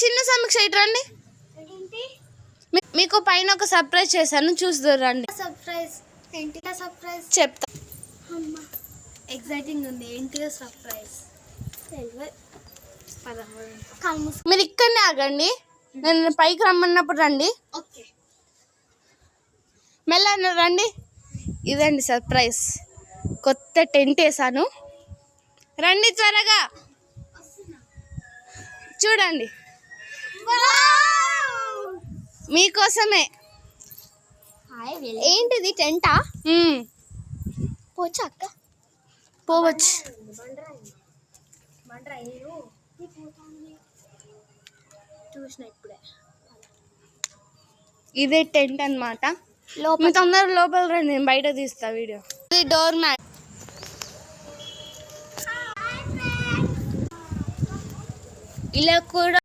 చిన్న సమీక్ష ఇటు రండి. మీకు పైన ఒక సర్ప్రైజ్ చేశాను, చూస్తున్నారు రండి. సర్ప్రైజ్ ఏంటి? సర్ప్రైజ్ చెప్తా. ఎక్సైటింగ్ ఉంది. ఏంటి సర్ప్రైజ్? మీరు ఇక్కడనే ఆగండి, నేను పైకి రమ్మన్నప్పుడు రండి. ఓకే, మెల్ల రండి. ఇదండి సర్ప్రైజ్, కొత్త టెంట్ వేసాను, రండి త్వరగా చూడండి, మీకోసమే. ఏంటిది? టెంటా? పోచా అక్క? పోవచ్చు. చూసిన ఇప్పుడే. ఇదే టెంట్ అన్నమాట. మీ తొందర లోపల రండి, నేను బయట తీస్తా వీడియో. ఇది డోర్ మ్యాట్. ఇలా కూడా